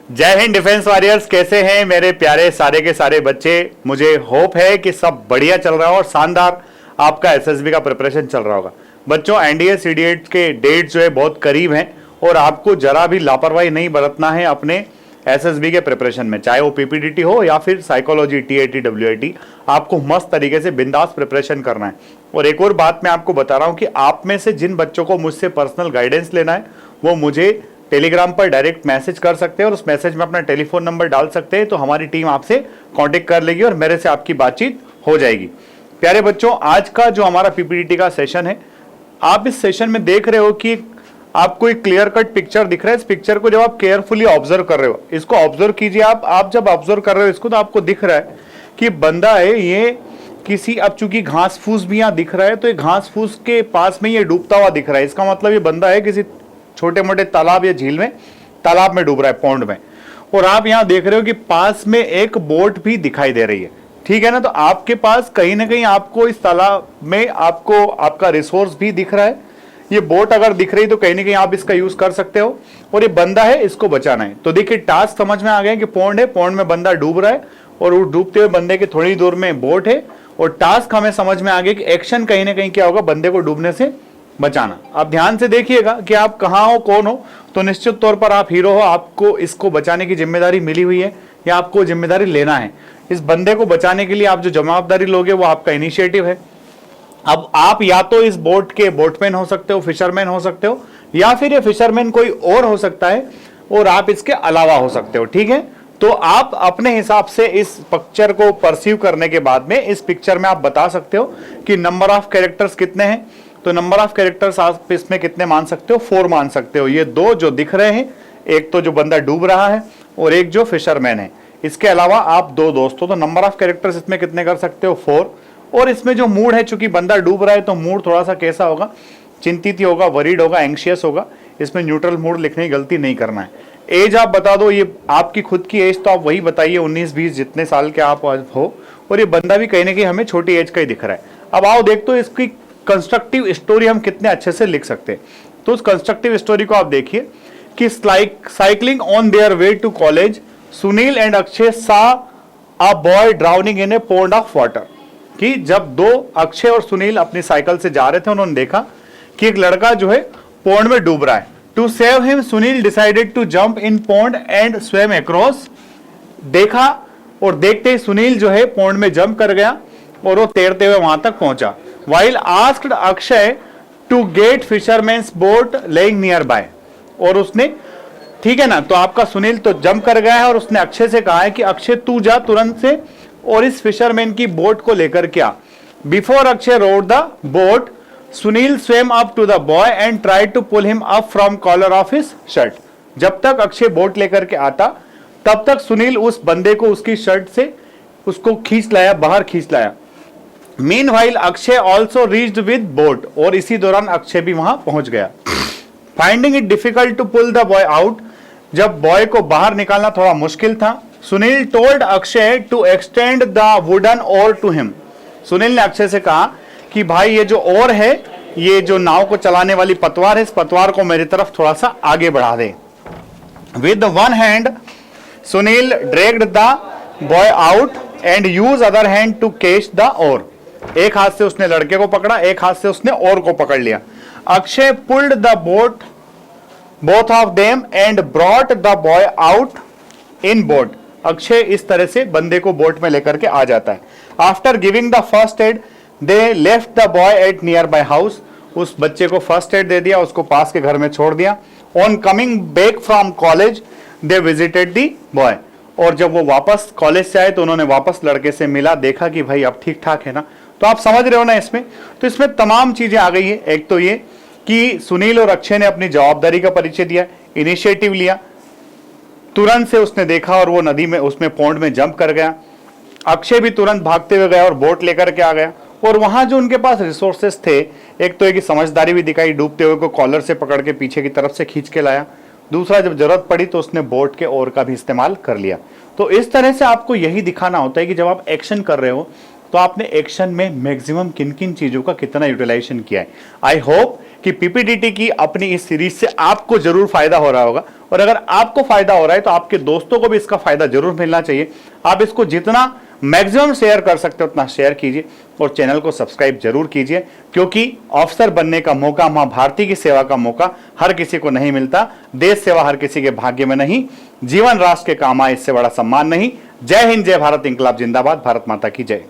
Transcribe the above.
जय Hind defence warriors, कैसे हैं मेरे प्यारे सारे के सारे बच्चे। मुझे होप है कि सब बढ़िया चल रहा हो और शानदार आपका एसएसबी का प्रिपरेशन चल रहा होगा। बच्चों, एनडीए सीडीएट के डेट जो है बहुत करीब हैं और आपको जरा भी लापरवाही नहीं बरतना है अपने एसएसबी के प्रिपरेशन में, चाहे वो पीपीडीटी हो या फिर साइकोलॉजी, टीएटी, डब्ल्यूआईटी। आपको मस्त तरीके से बिंदास प्रिपरेशन करना है। और एक और बात मैं आपको बता रहा हूं कि आप में से जिन बच्चों को मुझसे पर्सनल गाइडेंस लेना है वो मुझे टेलीग्राम पर डायरेक्ट मैसेज कर सकते हैं और उस मैसेज में अपना टेलीफोन नंबर डाल सकते हैं, तो हमारी टीम आपसे कांटेक्ट कर लेगी और मेरे से आपकी बातचीत हो जाएगी। प्यारे बच्चों, आज का जो हमारा पीपीडीटी का सेशन है, आप इस सेशन में देख रहे हो कि आपको एक क्लियर कट पिक्चर दिख रहा है। इस पिक्चर को जब आप केयरफुली ऑब्जर्व कर रहे हो, इसको ऑब्जर्व कीजिए। आप जब ऑब्जर्व कर रहे हो इसको, तो आपको दिख रहा है कि बंदा है ये किसी, अब चूंकि घास फूस भी यहाँ दिख रहा है तो ये घास फूस के पास में ये डूबता हुआ दिख रहा है। इसका मतलब ये बंदा है किसी छोटे मोटे तालाब या झील में, तालाब में डूब रहा है, पौंड में। और आप यहाँ देख रहे हो कि पास में एक बोट भी दिखाई दे रही है, ठीक है ना। तो आपके पास कहीं ना कहीं आपको इस तालाब में आपको आपका रिसोर्स भी दिख रहा है। ये बोट अगर दिख रही तो कहीं ना कहीं आप इसका यूज कर सकते हो। और ये बंदा है, इसको बचाना है। तो देखिए, टास्क समझ में आ गया कि पौंड है, पौंड में बंदा डूब रहा है और वो डूबते हुए बंदे के थोड़ी दूर में बोट है। और टास्क हमें समझ में आ गया कि एक्शन कहीं ना कहीं क्या होगा, बंदे को डूबने से बचाना। आप ध्यान से देखिएगा कि आप कहाँ हो, कौन हो, तो निश्चित तौर पर आप हीरो हो। आपको इसको बचाने की जिम्मेदारी मिली हुई है या आपको जिम्मेदारी लेना है। इस बंदे को बचाने के लिए आप जो जवाबदारी लोगे वो आपका इनिशिएटिव है। अब आप या तो इस बोट के बोटमैन हो सकते हो, फिशरमैन हो सकते हो, या फिर ये फिशरमैन कोई और हो सकता है और आप इसके अलावा हो सकते हो, ठीक है। तो आप अपने हिसाब से इस पिक्चर को परसीव करने के बाद में इस पिक्चर में आप बता सकते हो कि नंबर ऑफ कैरेक्टर्स कितने हैं। तो नंबर ऑफ कैरेक्टर्स आप इसमें कितने मान सकते हो, 4 मान सकते हो। ये 2 जो दिख रहे हैं, एक तो जो बंदा डूब रहा है और एक जो फिशरमैन है। इसके अलावा आप 2 दोस्तों, तो नंबर ऑफ कैरेक्टर्स इसमें कितने कर सकते हो, 4। और इसमें जो मूड है, चूंकि बंदा डूब रहा है तो मूड थोड़ा सा कैसा होगा, चिंतित ही होगा, वरीड होगा, एंग्शियस होगा। इसमें न्यूट्रल मूड लिखने की गलती नहीं करना है। एज आप बता दो, ये आपकी खुद की एज तो आप वही बताइए, 19-20 जितने साल के आप हो। और ये बंदा भी कहीं ना कहीं हमें छोटी एज का ही दिख रहा है। अब आओ देख तो इसकी कंस्ट्रक्टिव स्टोरी हम कितने अच्छे से लिख सकते हैं। तो उस कंस्ट्रक्टिव स्टोरी को आप देखिए कि cycling on their way to college, Sunil and Akshay saw a boy drowning in a pond of water. कि जब 2 अक्षय और सुनील अपनी साइकिल से जा रहे थे, उन्होंने देखा कि एक लड़का जो है पॉन्ड में डूब रहा है। To save him, Sunil decided to jump in pond and swim across. देखा और देखते ही सुनील जो है पॉन्ड में जंप कर गया और वो तैरते हुए वहां तक पहुंचा। While asked Akshay to get fisherman's boat laying nearby, और उसने, ठीक है ना, तो आपका सुनील तो जंप कर गया है और उसने अक्षय से कहा है कि अक्षय तू जा तुरंत से और इस फिशरमैन की बोट को लेकर के आ। Before Akshay rowed the boat, Sunil swam up to the boy and tried to pull him up from collar of his shirt. जब तक अक्षय बोट लेकर के आता तब तक सुनील उस बंदे को उसकी शर्ट से उसको खींच लाया, बाहर खींच लाया। Meanwhile, Akshay also reached with boat, और इसी दौरान अक्षय भी वहां पहुंच गया। Finding it difficult to pull the boy out, जब बॉय को बाहर निकालना थोड़ा मुश्किल था, Sunil told Akshay to extend the wooden oar to him. Sunil ने अक्षय से कहा कि भाई ये जो ओर है, ये जो नाव को चलाने वाली पतवार है, इस पतवार को मेरी तरफ थोड़ा सा आगे बढ़ा दे। With one hand Sunil dragged the boy out and use other hand to catch the oar. एक हाथ से उसने लड़के को पकड़ा, एक हाथ से उसने ओर को पकड़ लिया। Akshay pulled the boat, both of them, and brought the boy out in boat. Akshay इस तरह से बंदे को बोट में लेकर के आ जाता है। After giving the first aid, they left the boy eight near by house. उस बच्चे को फर्स्ट एड दे दिया, उसको पास के घर में छोड़ दिया। On coming back from college, they visited the boy. और जब वो वापस कॉलेज से आए तो उन्होंने वापस लड़के से मिला, देखा कि भाई अब ठीक ठाक है ना। तो आप समझ रहे हो ना इसमें, तो इसमें तमाम चीजें आ गई है। एक तो ये कि सुनील और अक्षय ने अपनी जवाबदारी का परिचय दिया, इनिशिएटिव लिया, तुरंत से उसने देखा और वो नदी में, उसमें पॉन्ड में जंप कर गया। अक्षय भी तुरंत भागते हुए गया और बोट लेकर के आ गया। और वहां जो उनके पास रिसोर्सेस थे, एक तो एक समझदारी भी दिखाई, डूबते हुए को कॉलर से पकड़ के पीछे की तरफ से खींच के लाया। दूसरा, जब जरूरत पड़ी तो उसने बोट के ओर का भी इस्तेमाल कर लिया। तो इस तरह से आपको यही दिखाना होता है कि जब आप एक्शन कर रहे हो तो आपने एक्शन में मैक्सिमम किन किन चीजों का कितना यूटिलाइजेशन किया है। आई होप कि पीपीडीटी की अपनी इस सीरीज से आपको जरूर फायदा हो रहा होगा, और अगर आपको फायदा हो रहा है तो आपके दोस्तों को भी इसका फायदा जरूर मिलना चाहिए। आप इसको जितना मैक्सिमम शेयर कर सकते हो उतना शेयर कीजिए और चैनल को सब्सक्राइब जरूर कीजिए, क्योंकि ऑफिसर बनने का मौका, मां भारती की सेवा का मौका हर किसी को नहीं मिलता। देश सेवा हर किसी के भाग्य में नहीं, जीवन राष्ट्र के काम आए इससे बड़ा सम्मान नहीं। जय हिंद, जय भारत, इंकलाब जिंदाबाद, भारत माता की जय।